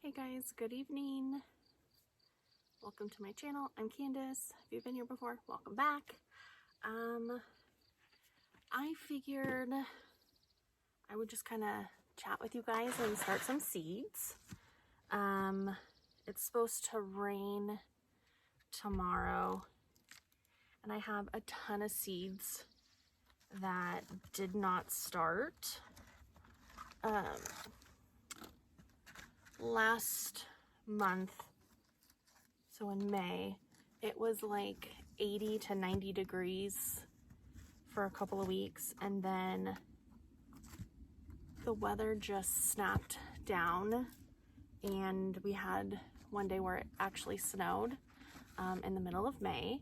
Hey guys, good evening. Welcome to my channel. I'm Candace. If you've been here before, welcome back. I figured I would just kind of chat with you guys and start some seeds. It's supposed to rain tomorrow, and I have a ton of seeds that did not start. Last month, so in May, it was like 80 to 90 degrees for a couple of weeks, and then the weather just snapped down, and we had one day where it actually snowed in the middle of May.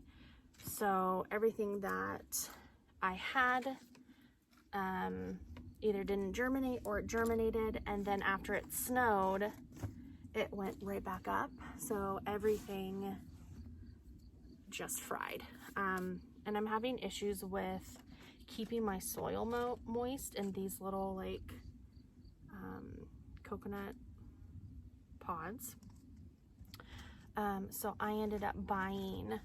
So everything that I had either didn't germinate or it germinated, and then after it snowed, it went right back up. So everything just fried. And I'm having issues with keeping my soil moist in these little like coconut pods. So I ended up buying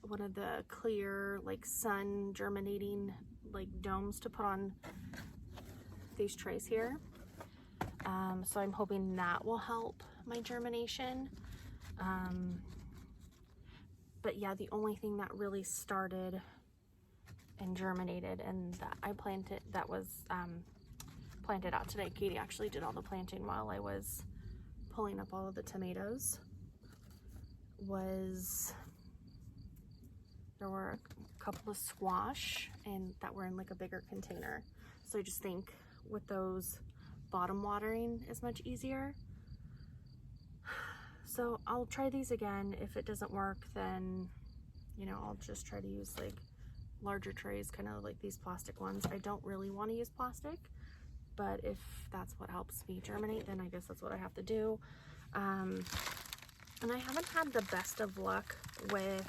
one of the clear like sun germinating like domes to put on these trays here. So I'm hoping that will help my germination. But yeah, the only thing that really started and germinated and that I planted, that was planted out today, Katie actually did all the planting while I was pulling up all of the tomatoes, was there were a couple of squash and that were in like a bigger container. So I just think with those, bottom watering is much easier. So I'll try these again. If it doesn't work, then I'll just try to use like larger trays, kind of like these plastic ones. I don't really want to use plastic, but if that's what helps me germinate, then I guess that's what I have to do. And I haven't had the best of luck with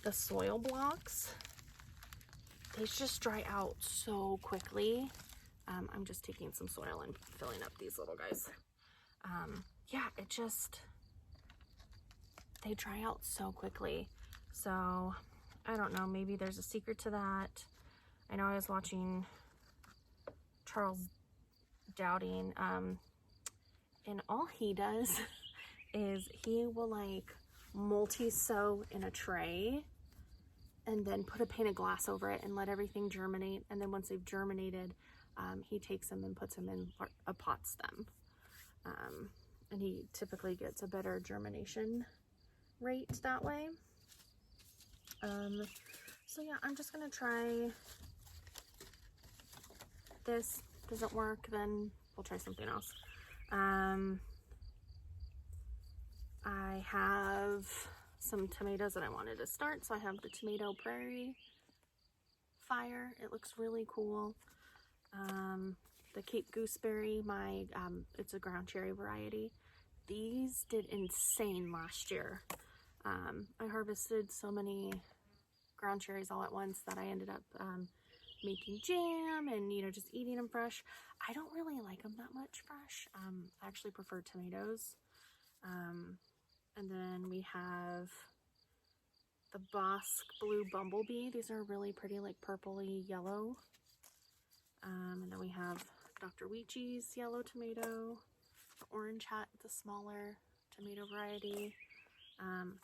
the soil blocks. They just dry out so quickly. I'm just taking some soil and filling up these little guys. Yeah, they dry out so quickly. So I don't know, maybe there's a secret to that. I know I was watching Charles Dowding, and all he does is he will like multi-sow in a tray and then put a pane of glass over it and let everything germinate. And then once they've germinated, he takes them and puts them in pots them. And he typically gets a better germination rate that way. So yeah, I'm just gonna try this. Doesn't work, then we'll try something else. I have some tomatoes that I wanted to start. So I have the tomato prairie fire. It looks really cool. The Cape gooseberry, it's a ground cherry variety. These did insane last year. I harvested so many ground cherries all at once that I ended up making jam and just eating them fresh. I don't really like them that much fresh. I actually prefer tomatoes. And then we have the Bosque Blue Bumblebee. These are really pretty, like purpley yellow. And then we have Dr. Weechee's yellow tomato, the Orange Hat, the smaller tomato variety,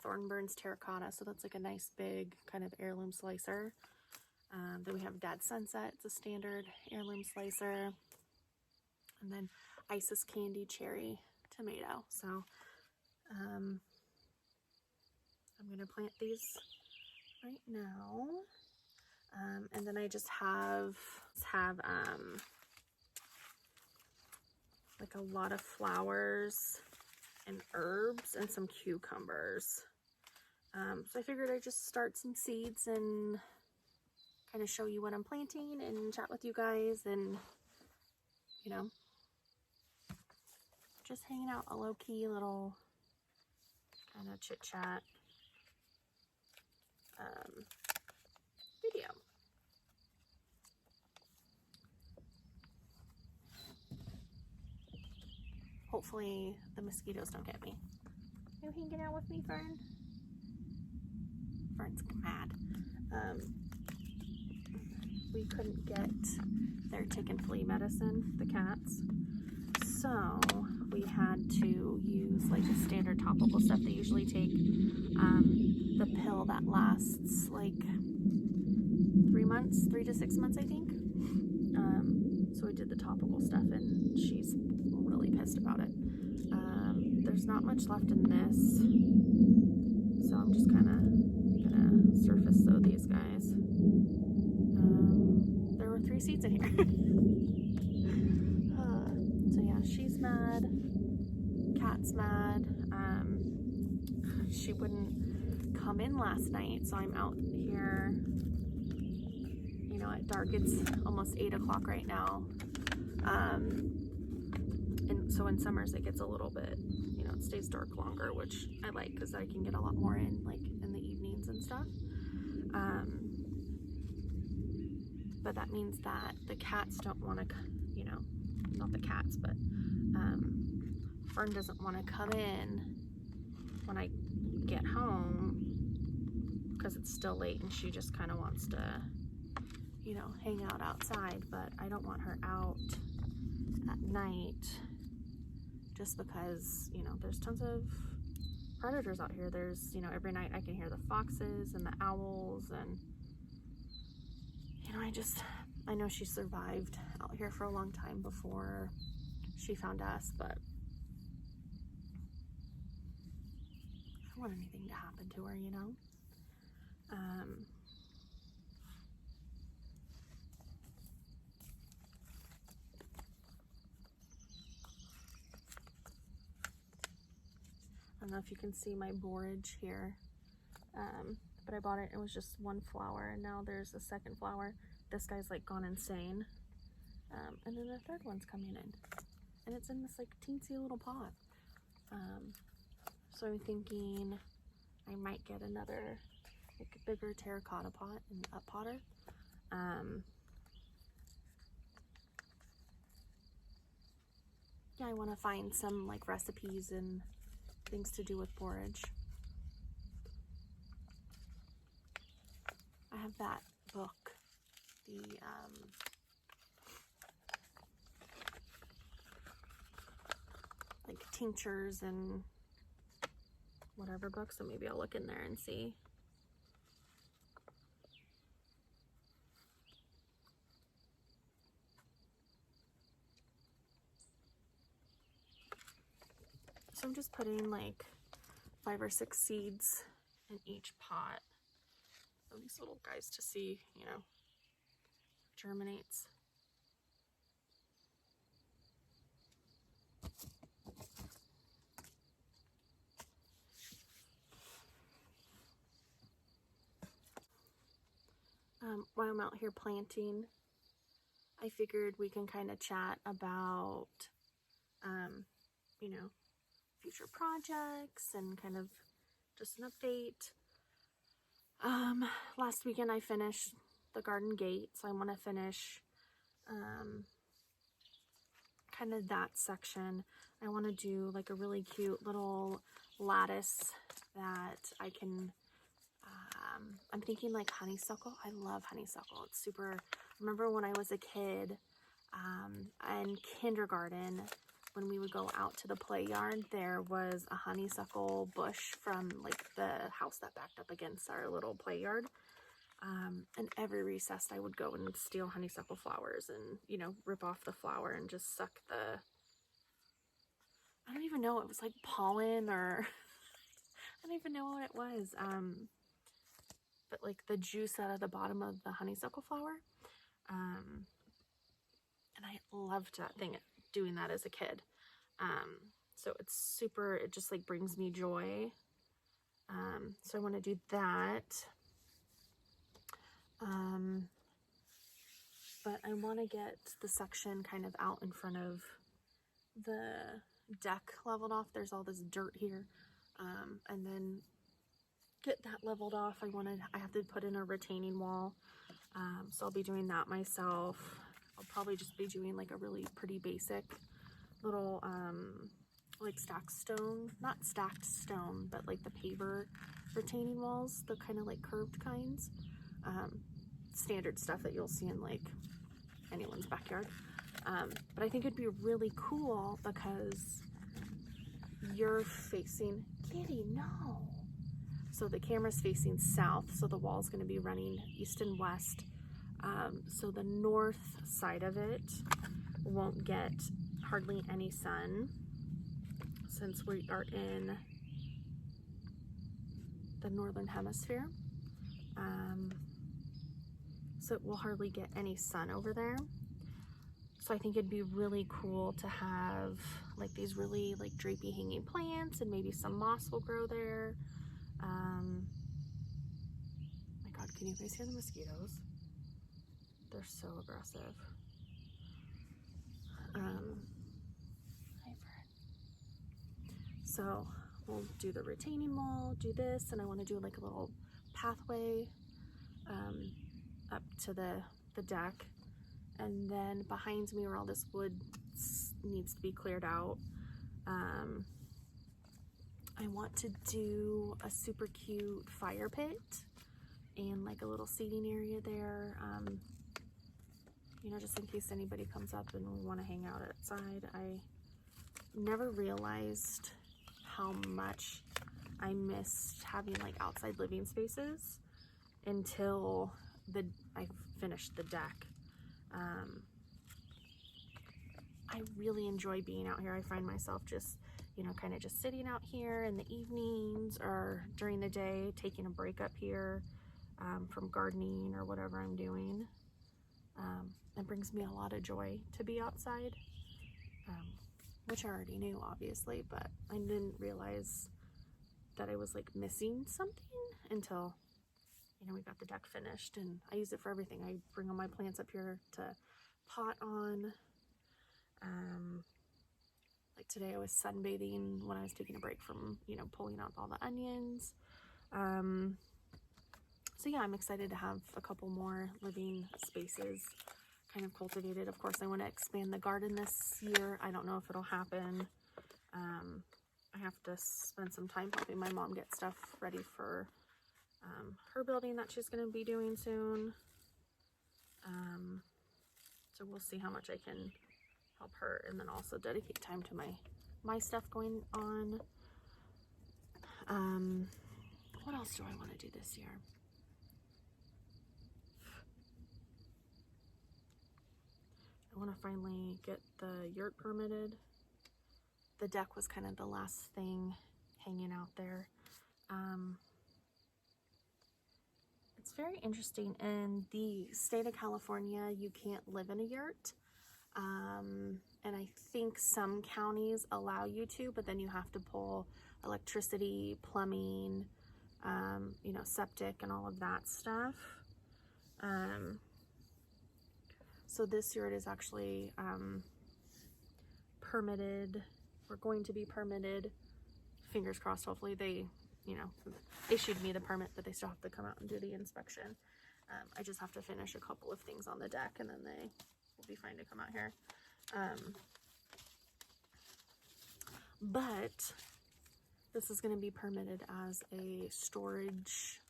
Thornburn's terracotta, so that's like a nice big kind of heirloom slicer. Then we have Dad Sunset, it's a standard heirloom slicer, and then Isis Candy Cherry tomato. So I'm gonna plant these right now. And then I just have like a lot of flowers and herbs and some cucumbers. So I figured I'd just start some seeds and kind of show you what I'm planting and chat with you guys, and just hanging out, a low-key little kind of chit-chat video. hopefully the mosquitoes don't get me. You hanging out with me, Fern? Fern's mad. We couldn't get their tick and flea medicine, the cats, so we had to use like the standard topical stuff. They usually take the pill that lasts like 3 to 6 months, I think. So we did the topical stuff, and she's really pissed about it. There's not much left in this, so I'm just kind of gonna surface sew these guys. There were 3 seeds in here. So yeah, she's mad. Cat's mad. She wouldn't come in last night, so I'm out here, you know, at dark. It's almost 8 o'clock right now. And so in summers it gets a little bit, you know, it stays dark longer, which I like because I can get a lot more in, like in the evenings and stuff. But that means that the cats don't want to, you know, not the cats, but Fern doesn't want to come in when I get home because it's still late, and she just kind of wants to, you know, hang out outside. But I don't want her out at night just because, you know, there's tons of predators out here. There's, you know, every night I can hear the foxes and the owls, and you know, I know she survived out here for a long time before she found us, but I don't want anything to happen to her, you know? I don't know if you can see my borage here, but I bought it. It was just 1 flower, and now there's a 2nd flower. This guy's like gone insane, and then the 3rd one's coming in, and it's in this like teensy little pot. So I'm thinking I might get another like bigger terracotta pot and a potter. Yeah, I want to find some like recipes and things to do with borage. I have that book, the like tinctures and whatever book, so maybe I'll look in there and see. So I'm just putting like 5 or 6 seeds in each pot of these little guys to see, you know, germinates. While I'm out here planting, I figured we can kind of chat about, you know, future projects and kind of just an update. Last weekend I finished the garden gate, so I want to finish kind of that section. I want to do like a really cute little lattice that I can, I'm thinking like honeysuckle. I love honeysuckle. It's super, remember when I was a kid, in kindergarten, when we would go out to the play yard, there was a honeysuckle bush from like the house that backed up against our little play yard. And every recess I would go and steal honeysuckle flowers and, you know, rip off the flower and just suck the, I don't even know, it was like pollen or, I don't even know what it was. But like the juice out of the bottom of the honeysuckle flower. And I loved that thing, doing that as a kid. So it's super, it just like brings me joy. So I want to do that. But I want to get the section kind of out in front of the deck leveled off. There's all this dirt here. And then get that leveled off. I have to put in a retaining wall. So I'll be doing that myself. I'll probably just be doing like a really pretty basic little like stacked stone, not stacked stone, but like the paver retaining walls, the kind of like curved kinds. Standard stuff that you'll see in like anyone's backyard. But I think it'd be really cool because you're facing, Kitty, no. So the camera's facing south, so the wall's going to be running east and west. So the north side of it won't get hardly any sun since we are in the northern hemisphere. So it will hardly get any sun over there. So I think it'd be really cool to have like these really like drapey hanging plants, and maybe some moss will grow there. My God, can you guys hear the mosquitoes? They're so aggressive. So we'll do the retaining wall, do this, and I want to do like a little pathway up to the deck. And then behind me, where all this wood needs to be cleared out, I want to do a super cute fire pit and like a little seating area there, you know, just in case anybody comes up and we want to hang out outside. I never realized how much I missed having like outside living spaces until I finished the deck. I really enjoy being out here. I find myself just, you know, kind of just sitting out here in the evenings or during the day, taking a break up here from gardening or whatever I'm doing. It brings me a lot of joy to be outside, which I already knew, obviously, but I didn't realize that I was like missing something until, you know, we got the deck finished. And I use it for everything. I bring all my plants up here to pot on. Like today I was sunbathing when I was taking a break from, you know, pulling out all the onions. So yeah, I'm excited to have a couple more living spaces kind of cultivated. Of course, I want to expand the garden this year. I don't know if it'll happen. I have to spend some time helping my mom get stuff ready for her building that she's going to be doing soon. So we'll see how much I can help her, and then also dedicate time to my stuff going on. What else do I want to do this year? I want to finally get the yurt permitted. The deck was kind of the last thing hanging out there. It's very interesting. In the state of California, you can't live in a yurt. And I think some counties allow you to, but then you have to pull electricity, plumbing, you know, septic and all of that stuff. So this yurt is actually permitted. We're going to be permitted. Fingers crossed, hopefully they, you know, issued me the permit, but they still have to come out and do the inspection. I just have to finish a couple of things on the deck, and then they will be fine to come out here. But this is going to be permitted as a storage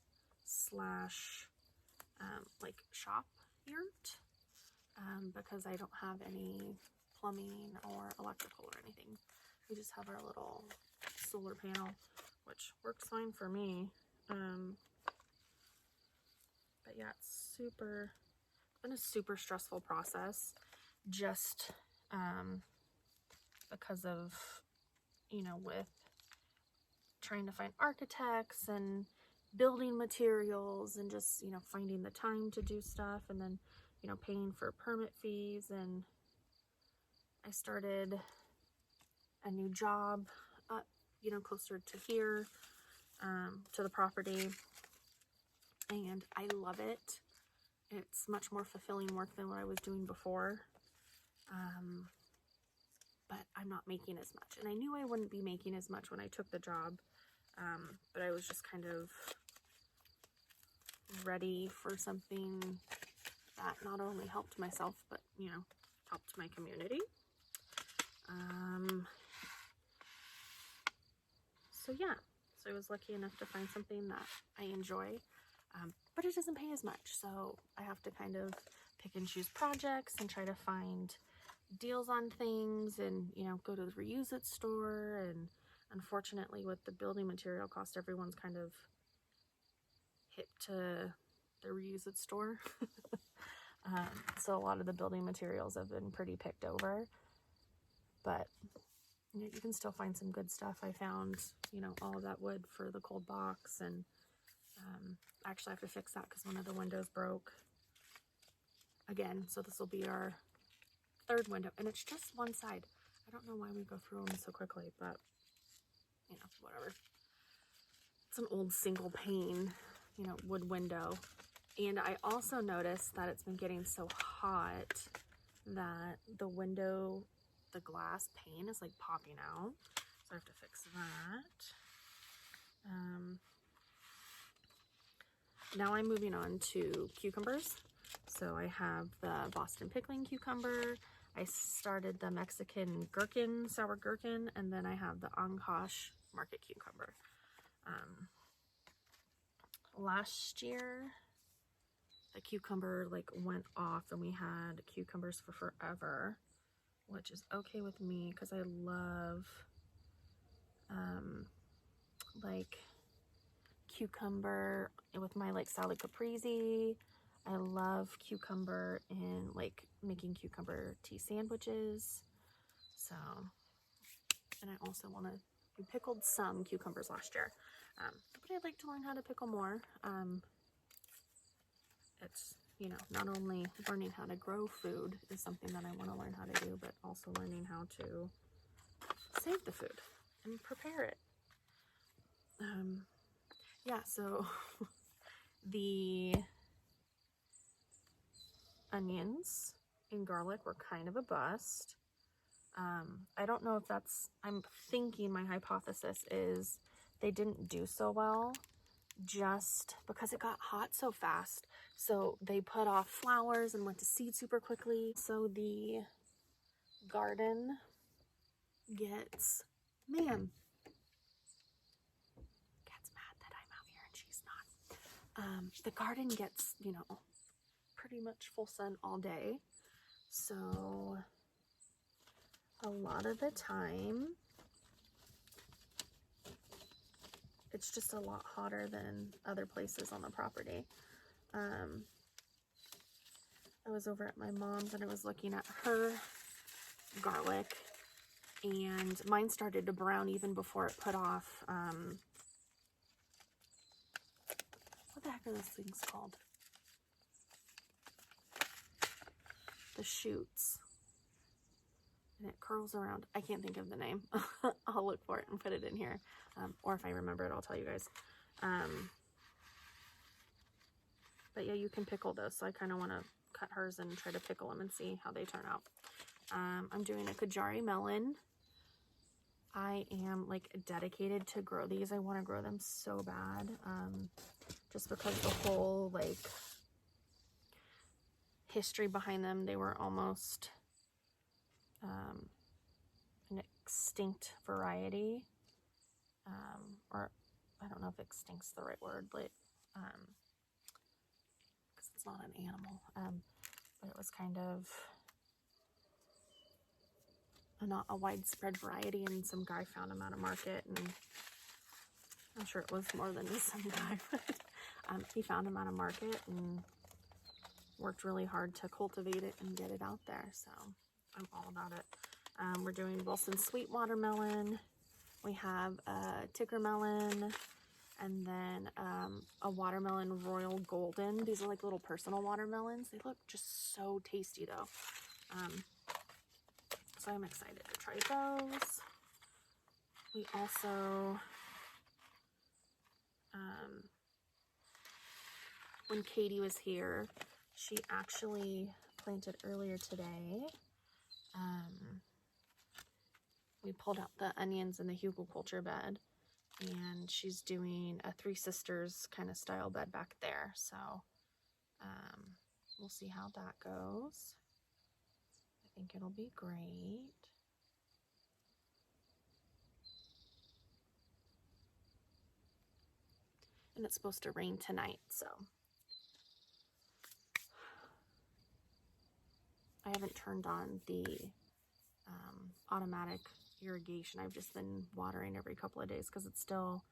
slash like shop yurt, because I don't have any plumbing or electrical or anything. We just have our little solar panel, which works fine for me. But yeah, it's been a super stressful process, just because of, you know, with trying to find architects and building materials and just, you know, finding the time to do stuff, and then, you know, paying for permit fees. And I started a new job up, you know, closer to here, to the property, and I love it. It's much more fulfilling work than what I was doing before, but I'm not making as much, and I knew I wouldn't be making as much when I took the job, but I was just kind of ready for something that not only helped myself, but, you know, helped my community. So yeah, so I was lucky enough to find something that I enjoy, but it doesn't pay as much. So I have to kind of pick and choose projects and try to find deals on things, and you know, go to the reuse it store. And unfortunately, with the building material cost, everyone's kind of hip to the reuse it store. So a lot of the building materials have been pretty picked over, but you know, you can still find some good stuff. I found, you know, all of that wood for the cold box, and actually I have to fix that because one of the windows broke again. So this will be our third window, and it's just one side. I don't know why we go through them so quickly, but you know, whatever. It's an old single pane, you know, wood window. And I also noticed that it's been getting so hot that the window, the glass pane is like popping out. So I have to fix that. Now I'm moving on to cucumbers. So I have the Boston pickling cucumber. I started the Mexican gherkin, sour gherkin, and then I have the Ancash market cucumber. Last year, the cucumber like went off and we had cucumbers for forever, which is okay with me because I love like cucumber with my like salad caprese. I love cucumber in like making cucumber tea sandwiches. So, and I also want to, we pickled some cucumbers last year, but I'd like to learn how to pickle more. It's, you know, not only learning how to grow food is something that I want to learn how to do, but also learning how to save the food and prepare it. Yeah, so the onions and garlic were kind of a bust. I don't know if that's, I'm thinking my hypothesis is they didn't do so well just because it got hot so fast. So they put off flowers and went to seed super quickly. So the garden gets, man, Cat's mad that I'm out here and she's not. The garden gets, you know, pretty much full sun all day. So a lot of the time, it's just a lot hotter than other places on the property. I was over at my mom's and I was looking at her garlic, and mine started to brown even before it put off, what the heck are those things called? The shoots. And it curls around. I can't think of the name. I'll look for it and put it in here. Or if I remember it, I'll tell you guys. But yeah, you can pickle those. So I kind of want to cut hers and try to pickle them and see how they turn out. I'm doing a Kajari melon. I am like dedicated to grow these. I want to grow them so bad. Just because the whole like history behind them, they were almost an extinct variety, or I don't know if extinct's the right word, but because it's not an animal, but it was kind of not a widespread variety, and some guy found them at a market, and I'm sure it was more than just some guy, but he found them at a market and worked really hard to cultivate it and get it out there. So I'm all about it. We're doing Wilson sweet watermelon. We have a Tigger melon, and then a watermelon royal golden. These are like little personal watermelons. They look just so tasty though. So I'm excited to try those. We also, when Katie was here, she actually planted earlier today. We pulled out the onions in the hugelkultur bed, and she's doing a Three Sisters kind of style bed back there. So we'll see how that goes. I think it'll be great. and it's supposed to rain tonight, so I haven't turned on the automatic irrigation. I've just been watering every couple of days because it's still,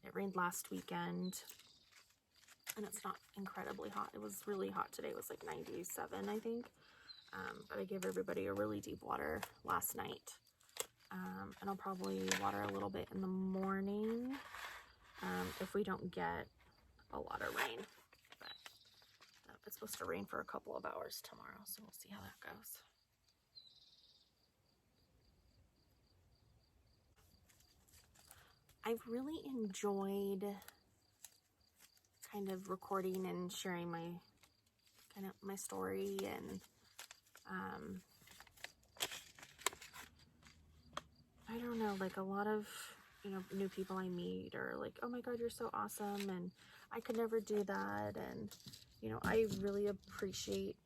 it rained last weekend and it's not incredibly hot. It was really hot today. It was like 97, I think. But I gave everybody a really deep water last night. And I'll probably water a little bit in the morning if we don't get a lot of rain. But it's supposed to rain for a couple of hours tomorrow, so we'll see how that goes. I've really enjoyed kind of recording and sharing my story, and I don't know, like a lot of, you know, new people I meet are like, oh my God, you're so awesome, and I could never do that. And, you know, I really appreciate,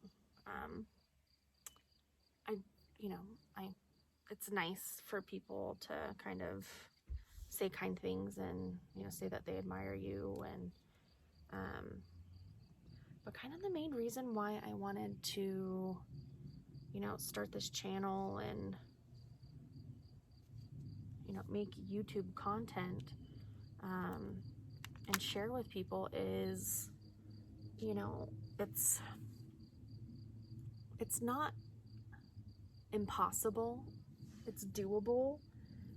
it's nice for people to kind of say kind things and, you know, say that they admire you. And, but kind of the main reason why I wanted to, you know, start this channel and, you know, make YouTube content, and share with people is, you know, it's not impossible. It's doable.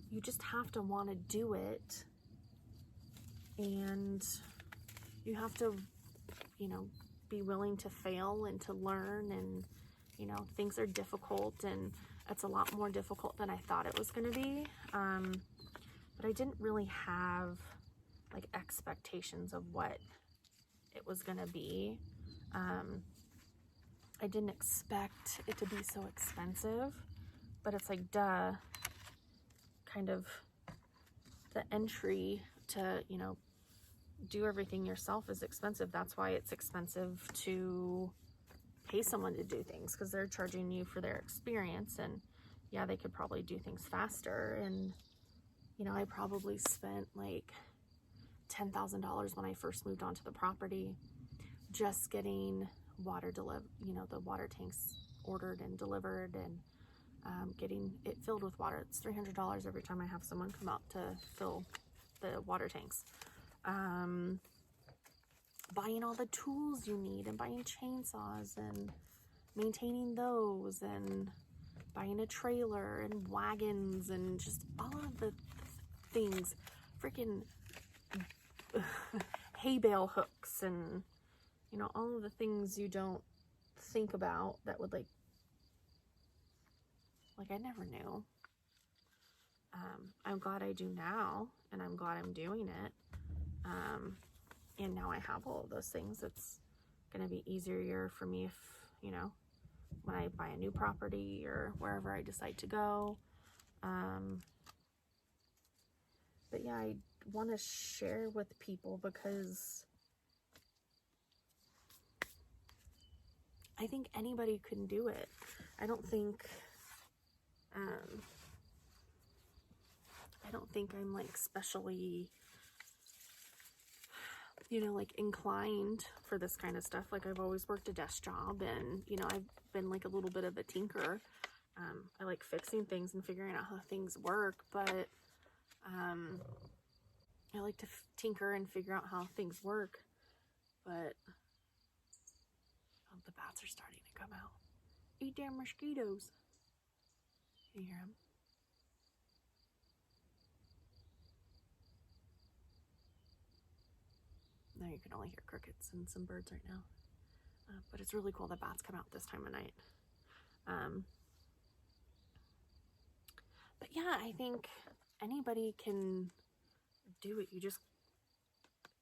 You just have to want to do it, and you have to, you know, be willing to fail and to learn. And, you know, things are difficult, and it's a lot more difficult than I thought it was going to be. But I didn't really have like expectations of what it was going to be. I didn't expect it to be so expensive, but it's like, duh, kind of the entry to, you know, do everything yourself is expensive. That's why it's expensive to pay someone to do things, because they're charging you for their experience. And yeah, they could probably do things faster. And, you know, I probably spent like $10,000 when I first moved onto the property, just getting water you know, the water tanks ordered and delivered, and getting it filled with water. It's $300 every time I have someone come out to fill the water tanks. Buying all the tools you need, and buying chainsaws and maintaining those, and buying a trailer and wagons, and just all of the things, freaking hay bale hooks, and, you know, all of the things you don't think about that would like I never knew. I'm glad I do now, and I'm glad I'm doing it. And now I have all of those things. It's going to be easier for me if, you know, when I buy a new property or wherever I decide to go. But yeah, I want to share with people because I think anybody can do it. I don't think I'm like specially, you know, like inclined for this kind of stuff. Like, I've always worked a desk job, and, you know, I've been like a little bit of a tinker. I like fixing things and figuring out how things work, but I like to tinker and figure out how things work. But the bats are starting to come out. Eat damn mosquitoes. You hear them? Now you can only hear crickets and some birds right now. But it's really cool that bats come out this time of night. But yeah, I think anybody can do it. You just,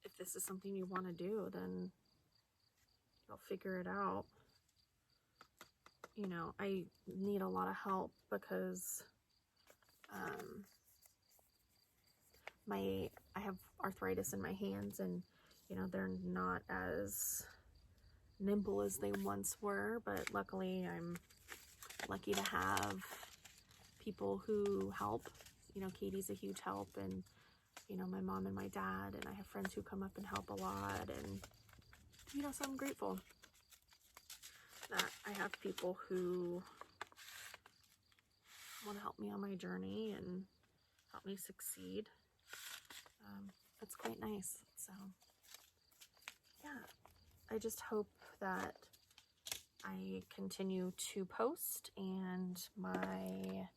if this is something you want to do, then you'll figure it out. You know, I need a lot of help because I have arthritis in my hands, and, you know, they're not as nimble as they once were, but luckily I'm lucky to have people who help. You know, Katie's a huge help, and you know, my mom and my dad, and I have friends who come up and help a lot, and, you know, so I'm grateful that I have people who want to help me on my journey and help me succeed. That's quite nice. So, yeah, I just hope that I continue to post and my,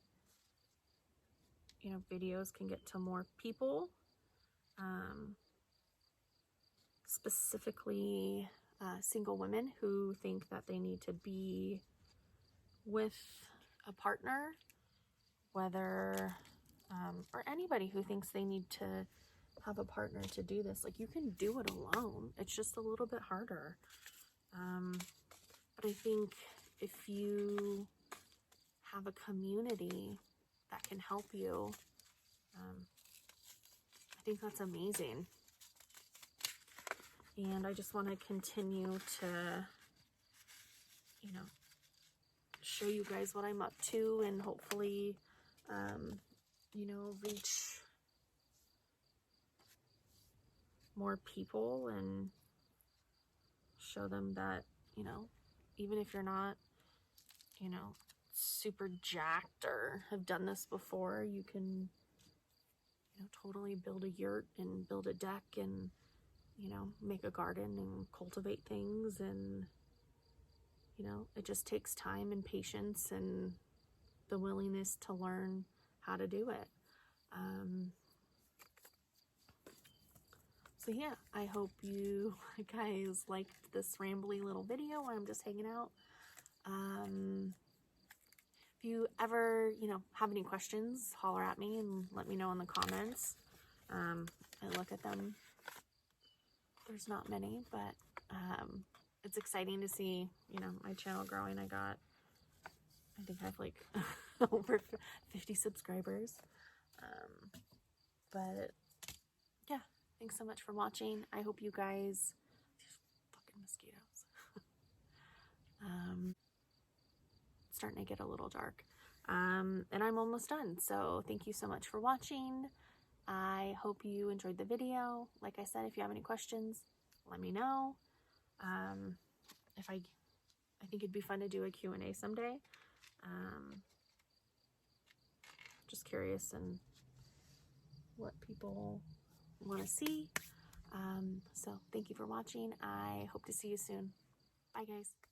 you know, videos can get to more people, specifically single women who think that they need to be with a partner, whether, or anybody who thinks they need to have a partner to do this. Like, you can do it alone. It's just a little bit harder. But I think if you have a community that can help you, I think that's amazing. And I just want to continue to, you know, show you guys what I'm up to, and hopefully, you know, reach more people and show them that, you know, even if you're not, you know, super jacked or have done this before, you can, you know, totally build a yurt and build a deck and, you know, make a garden and cultivate things. And, you know, it just takes time and patience and the willingness to learn how to do it. So yeah, I hope you guys liked this rambly little video where I'm just hanging out. If you ever, you know, have any questions, holler at me and let me know in the comments. I look at them. There's not many, but it's exciting to see, you know, my channel growing. I think I have like over 50 subscribers. But yeah, thanks so much for watching. I hope you guys, these fucking mosquitoes, starting to get a little dark. And I'm almost done. So thank you so much for watching. I hope you enjoyed the video. Like I said, if you have any questions, let me know. I think it'd be fun to do a Q&A someday. Just curious and what people want to see. So thank you for watching. I hope to see you soon. Bye, guys.